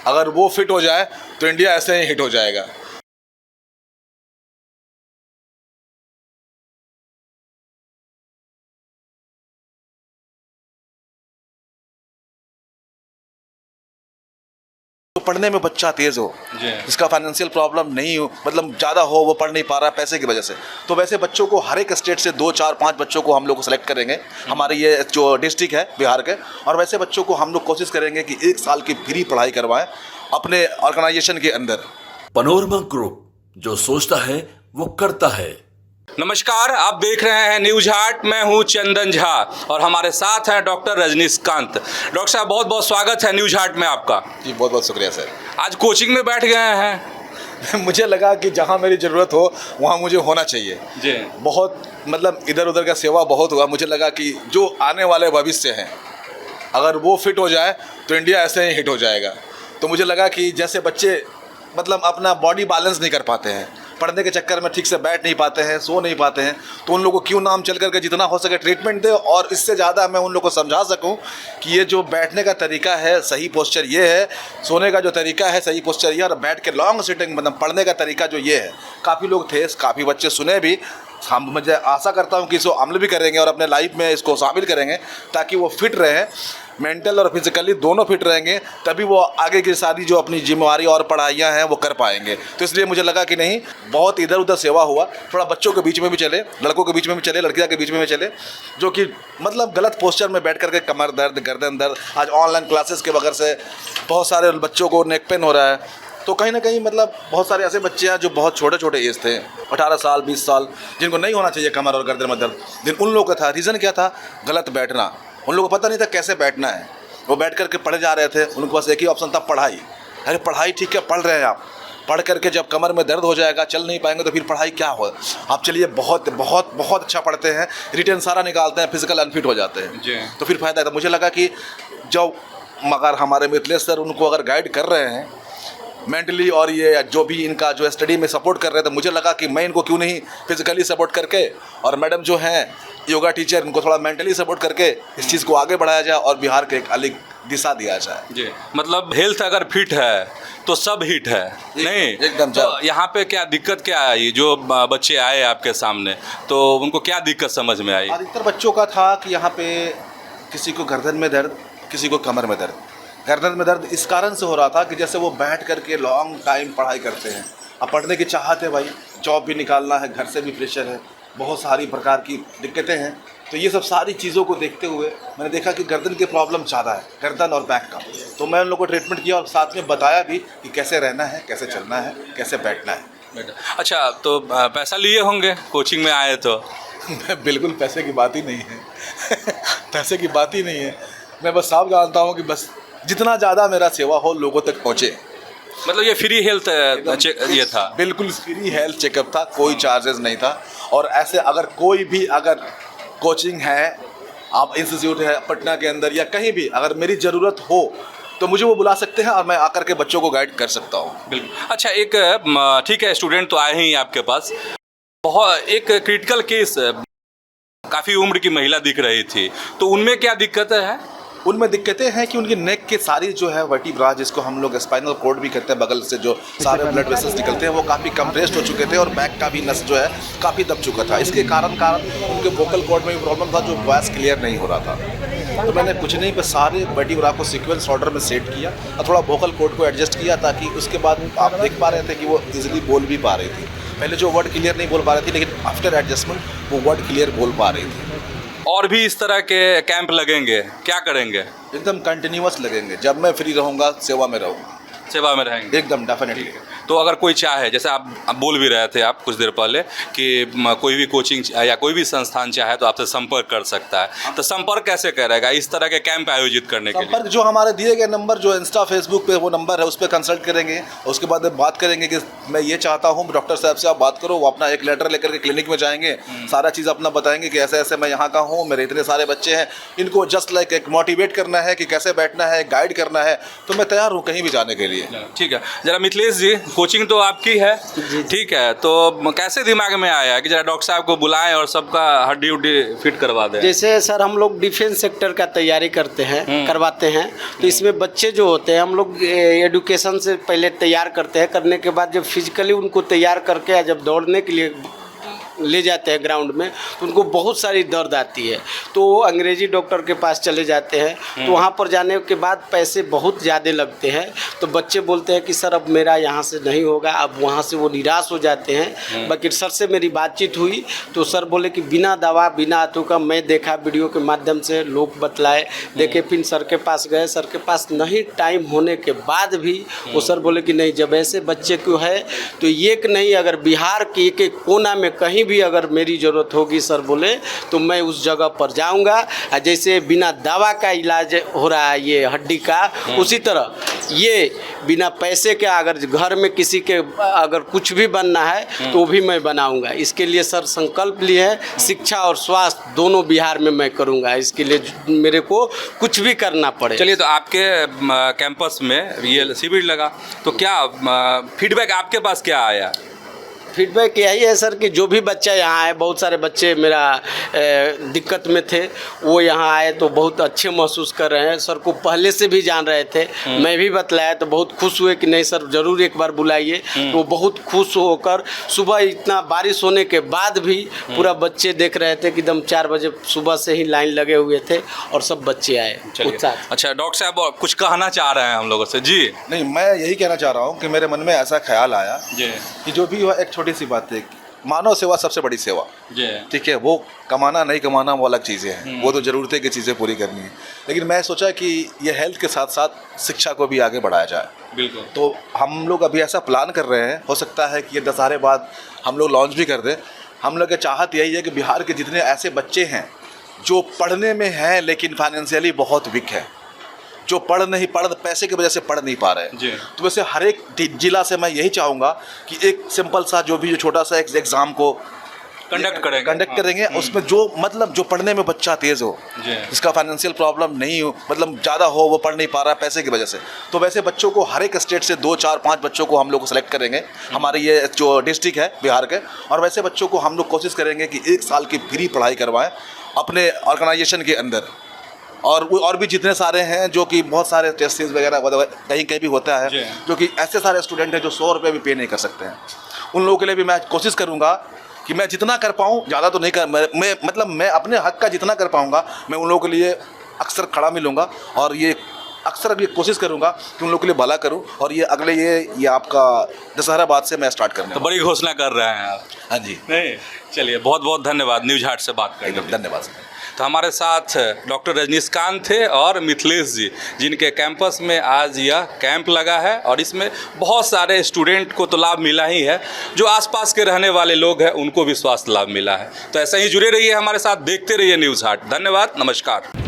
अगर वो फिट हो जाए तो इंडिया ऐसे ही हिट हो जाएगा। तो पढ़ने में बच्चा तेज़ हो, इसका फाइनेंशियल प्रॉब्लम नहीं हो, मतलब ज़्यादा हो, वो पढ़ नहीं पा रहा पैसे की वजह से, तो वैसे बच्चों को हर एक स्टेट से 2 4 5 बच्चों को हम लोग सेलेक्ट करेंगे, हमारे ये जो डिस्ट्रिक्ट है बिहार के, और वैसे बच्चों को हम लोग कोशिश करेंगे कि 1 साल की फ्री पढ़ाई करवाएं अपने ऑर्गेनाइजेशन के अंदर। पनोरमा ग्रुप, जो सोचता है वो करता है। नमस्कार, आप देख रहे हैं न्यूज हाट। मैं हूं चंदन झा और हमारे साथ हैं डॉक्टर रजनीकांत। डॉक्टर साहब, बहुत बहुत स्वागत है न्यूज हाट में आपका। जी बहुत बहुत शुक्रिया सर। आज कोचिंग में बैठ गए हैं। मुझे लगा कि जहाँ मेरी ज़रूरत हो वहाँ मुझे होना चाहिए जी। बहुत मतलब इधर उधर का सेवा बहुत हुआ, मुझे लगा कि जो आने वाले भविष्य हैं अगर वो फिट हो जाए तो इंडिया ऐसे ही हिट हो जाएगा। तो मुझे लगा कि जैसे बच्चे मतलब अपना बॉडी बैलेंस नहीं कर पाते हैं, पढ़ने के चक्कर में ठीक से बैठ नहीं पाते हैं, सो नहीं पाते हैं, तो उन लोगों को क्यों नाम चल करके जितना हो सके ट्रीटमेंट दे, और इससे ज़्यादा मैं उन लोगों को समझा सकूं कि ये जो बैठने का तरीका है सही पोस्चर ये है, सोने का जो तरीका है सही पोस्चर ये, और बैठ के लॉन्ग सिटिंग मतलब पढ़ने का तरीका जो ये है। काफ़ी लोग थे, काफ़ी बच्चे सुने भी, हम मुझे आशा करता हूँ कि इसको अमल भी करेंगे और अपने लाइफ में इसको शामिल करेंगे ताकि वो फिट रहे, मेंटल और फिजिकली दोनों फिट रहेंगे, तभी वो आगे की सारी जो अपनी जिम्मेवारी और पढ़ाइयाँ हैं वो कर पाएंगे। तो इसलिए मुझे लगा कि नहीं, बहुत इधर उधर सेवा हुआ, थोड़ा बच्चों के बीच में भी चले, लड़कों के बीच में भी चले, लड़कियों के बीच में भी चले, जो कि मतलब गलत पोस्चर में बैठ करके कमर दर्द, गर्दन दर्द, आज ऑनलाइन क्लासेस के वजह से बहुत सारे बच्चों को नेक पेन हो रहा है। तो कहीं ना कहीं मतलब बहुत सारे ऐसे बच्चे हैं जो बहुत छोटे छोटे एज थे, 18 साल 20 साल, जिनको नहीं होना चाहिए कमर और गर्दन में दर्द, उन लोगों का था। रीज़न क्या था? गलत बैठना। उन लोगों को पता नहीं था कैसे बैठना है, वो बैठ करके पढ़े जा रहे थे, उनके पास एक ही ऑप्शन था पढ़ाई। अरे पढ़ाई ठीक है, पढ़ रहे हैं आप, पढ़ करके जब कमर में दर्द हो जाएगा, चल नहीं पाएंगे, तो फिर पढ़ाई क्या हो? आप चलिए बहुत बहुत बहुत अच्छा पढ़ते हैं, रिटेन सारा निकालते हैं, फिजिकल अनफिट हो जाते हैं, तो फिर फ़ायदा है। तो मुझे लगा कि जो मगर हमारे मिथिलेश सर उनको अगर गाइड कर रहे हैं मेंटली, और ये जो भी इनका जो स्टडी में सपोर्ट कर रहे थे, मुझे लगा कि मैं इनको क्यों नहीं फिजिकली सपोर्ट करके, और मैडम जो हैं योगा टीचर, इनको थोड़ा मेंटली सपोर्ट करके इस चीज़ को आगे बढ़ाया जाए और बिहार के एक अलग दिशा दिया जाए। जी, मतलब हेल्थ अगर फिट है तो सब हिट है। नहीं एकदम। तो यहाँ पे क्या दिक्कत क्या आई? जो बच्चे आए आपके सामने, तो उनको क्या दिक्कत समझ में आई? अधिकतर बच्चों का था कि यहाँ पे किसी को गर्दन में दर्द, किसी को कमर में दर्द। गर्दन में दर्द इस कारण से हो रहा था कि जैसे वो बैठ करके लॉन्ग टाइम पढ़ाई करते हैं, अब पढ़ने की चाहत है भाई, जॉब भी निकालना है, घर से भी प्रेशर है, बहुत सारी प्रकार की दिक्कतें हैं, तो ये सब सारी चीज़ों को देखते हुए मैंने देखा कि गर्दन की प्रॉब्लम ज़्यादा है, गर्दन और बैक का। तो मैं उन लोगों को ट्रीटमेंट किया और साथ में बताया भी कि कैसे रहना है, कैसे चलना है, कैसे बैठना है। अच्छा, तो पैसा लिए होंगे कोचिंग में आए तो? बिल्कुल पैसे की बात ही नहीं है पैसे की बात ही नहीं है। मैं बस साफ जानता हूँ कि बस जितना ज़्यादा मेरा सेवा हो लोगों तक पहुँचे। मतलब ये फ्री हेल्थ ये था? बिल्कुल फ्री हेल्थ चेकअप था, कोई चार्जेस नहीं था। और ऐसे अगर कोई भी अगर कोचिंग है, आप इंस्टीट्यूट है पटना के अंदर या कहीं भी, अगर मेरी ज़रूरत हो तो मुझे वो बुला सकते हैं और मैं आकर के बच्चों को गाइड कर सकता हूँ। बिल्कुल। अच्छा, एक ठीक है, स्टूडेंट तो आए ही आपके पास, बहुत एक क्रिटिकल केस, काफ़ी उम्र की महिला दिख रही थी, तो उनमें क्या दिक्कत है? उनमें दिक्कतें हैं कि उनकी नेक के सारी जो है वर्टिब्रा, जिसको हम लोग स्पाइनल कॉर्ड भी कहते हैं, बगल से जो सारे ब्लड वेसल्स निकलते हैं, वो काफ़ी कंप्रेस्ड हो चुके थे और बैक का भी नस जो है काफ़ी दब चुका था। इसके कारण उनके वोकल कॉर्ड में भी प्रॉब्लम था, जो वॉइस क्लियर नहीं हो रहा था। तो मैंने कुछ नहीं पर सारे वर्टिब्रा को सीक्वेंस ऑर्डर में सेट किया और थोड़ा वोकल कॉर्ड को एडजस्ट किया, ताकि उसके बाद आप देख पा रहे थे कि वो ईजिली बोल भी पा रही थी। पहले जो वर्ड क्लियर नहीं बोल पा रही थी, लेकिन आफ्टर एडजस्टमेंट वो वर्ड क्लियर बोल पा रही थी। और भी इस तरह के कैंप लगेंगे, क्या करेंगे? एकदम कंटिन्यूअस लगेंगे, जब मैं फ्री रहूँगा सेवा में रहूँगा। सेवा में रहेंगे एकदम डेफिनेटली। तो अगर कोई चाहे, जैसे आप बोल भी रहे थे आप कुछ देर पहले कि कोई भी कोचिंग या कोई भी संस्थान चाहे तो आपसे संपर्क कर सकता है, तो संपर्क कैसे करेगा इस तरह के कैंप आयोजित करने के लिए? संपर्क जो हमारे दिए गए नंबर, जो इंस्टा फेसबुक पे वो नंबर है, उस पर कंसल्ट करेंगे। उसके बाद बात करेंगे कि मैं ये चाहता हूँ, डॉक्टर साहब से आप बात करो, वो अपना एक लेटर लेकर के क्लिनिक में जाएंगे, सारा चीज़ अपना बताएंगे कि ऐसे ऐसे मैं यहाँ का हूँ, मेरे इतने सारे बच्चे हैं, इनको जस्ट लाइक एक मोटिवेट करना है कि कैसे बैठना है, गाइड करना है, तो मैं तैयार हूँ कहीं भी जाने के लिए। ठीक है, जरा मिथिलेश जी कोचिंग तो आपकी है, ठीक है, तो कैसे दिमाग में आया कि जरा डॉक्टर साहब को बुलाएं और सबका हड्डी उड्डी फिट करवा दें? जैसे सर हम लोग डिफेंस सेक्टर का तैयारी करते हैं, करवाते हैं, तो इसमें बच्चे जो होते हैं हम लोग एजुकेशन से पहले तैयार करते हैं, करने के बाद जब फिजिकली उनको तैयार करके जब दौड़ने के लिए ले जाते हैं ग्राउंड में तो उनको बहुत सारी दर्द आती है, तो वो अंग्रेजी डॉक्टर के पास चले जाते हैं। तो वहाँ पर जाने के बाद पैसे बहुत ज़्यादा लगते हैं, तो बच्चे बोलते हैं कि सर अब मेरा यहाँ से नहीं होगा, अब वहाँ से वो निराश हो जाते हैं। बाकी सर से मेरी बातचीत हुई तो सर बोले कि बिना दवा बिना आंतों का, मैं देखा वीडियो के माध्यम से, लोग बतलाए, देखे, फिर सर के पास गए, सर के पास नहीं टाइम होने के बाद भी वो सर बोले कि नहीं, जब ऐसे बच्चे को है तो एक नहीं, अगर बिहार के एक एक कोना में कहीं भी अगर मेरी ज़रूरत होगी सर बोले तो मैं उस जगह पर जाऊंगा। जैसे बिना दवा का इलाज हो रहा है ये हड्डी का, उसी तरह ये बिना पैसे के अगर घर में किसी के अगर कुछ भी बनना है तो भी मैं बनाऊंगा। इसके लिए सर संकल्प लिए है, शिक्षा और स्वास्थ्य दोनों बिहार में मैं करूंगा, इसके लिए मेरे को कुछ भी करना पड़े। चलिए, तो आपके कैंपस में ये शिविर लगा तो क्या फीडबैक आपके पास क्या आया? फीडबैक यही है सर कि जो भी बच्चा यहाँ आए, बहुत सारे बच्चे मेरा दिक्कत में थे, वो यहाँ आए तो बहुत अच्छे महसूस कर रहे हैं। सर को पहले से भी जान रहे थे, मैं भी बतलाया तो बहुत खुश हुए कि नहीं सर ज़रूर एक बार बुलाइए। तो बहुत खुश होकर सुबह इतना बारिश होने के बाद भी पूरा बच्चे देख रहे थे कि एकदम 4 बजे सुबह से ही लाइन लगे हुए थे और सब बच्चे आए। अच्छा डॉक्टर साहब कुछ कहना चाह रहे हैं हम लोगों से? जी नहीं, मैं यही कहना चाह रहा हूँ कि मेरे मन में ऐसा ख्याल आया कि जो भी हुआ एक छोटी सी बात है, मानव सेवा सबसे बड़ी सेवा, ठीक है। वो कमाना नहीं कमाना वो अलग चीज़ें हैं, वो तो ज़रूरतें की चीज़ें पूरी करनी है, लेकिन मैं सोचा कि ये हेल्थ के साथ साथ शिक्षा को भी आगे बढ़ाया जाए। बिल्कुल। तो हम लोग अभी ऐसा प्लान कर रहे हैं, हो सकता है कि ये दशहरे बाद हम लोग लॉन्च भी कर दें। हम लोग की चाहत यही है कि बिहार के जितने ऐसे बच्चे हैं जो पढ़ने में हैं लेकिन फाइनेंशियली बहुत वीक है, जो पैसे की वजह से पढ़ नहीं पा रहे हैं, तो वैसे हर एक जिला से मैं यही चाहूँगा कि एक सिंपल सा जो छोटा सा एक एग्ज़ाम को कंडक्ट करेंगे। उसमें जो पढ़ने में बच्चा तेज़ हो, जिसका फाइनेंशियल प्रॉब्लम नहीं हो, मतलब ज़्यादा हो, वो पढ़ नहीं पा रहा है पैसे की वजह से, तो वैसे बच्चों को हर एक स्टेट से 2, 4, 5 बच्चों को हम लोग सेलेक्ट करेंगे, हमारे ये जो डिस्ट्रिक्ट है बिहार के, और वैसे बच्चों को हम लोग कोशिश करेंगे कि 1 साल की फ्री पढ़ाई करवाएं अपने ऑर्गेनाइजेशन के अंदर। और भी जितने सारे हैं जो कि बहुत सारे टेस्ट वगैरह कहीं कहीं भी होता है, जो कि ऐसे सारे स्टूडेंट हैं जो 100 रुपये भी पे नहीं कर सकते हैं, उन लोगों के लिए भी मैं कोशिश करूँगा कि मैं जितना कर पाऊँ, ज़्यादा तो नहीं कर, मैं अपने हक का जितना कर पाऊँगा मैं उन लोगों के लिए अक्सर खड़ा मिलूँगा, और ये अक्सर अभी कोशिश करूँगा कि उन लोगों के लिए भला करूँ। और ये अगले ये आपका दशहरा बाद से मैं स्टार्ट करने, तो बड़ी घोषणा कर रहे हैं आप? हाँ जी। नहीं, चलिए, बहुत बहुत धन्यवाद न्यूज़ हाट से बात करने के लिए। धन्यवाद। तो हमारे साथ डॉक्टर रजनीकांत थे और मिथिलेश जी, जिनके कैंपस में आज यह कैंप लगा है, और इसमें बहुत सारे स्टूडेंट को तो लाभ मिला ही है, जो आसपास के रहने वाले लोग हैं उनको भी स्वास्थ्य लाभ मिला है। तो ऐसा ही जुड़े रहिए हमारे साथ, देखते रहिए न्यूज़ हाट। धन्यवाद, नमस्कार।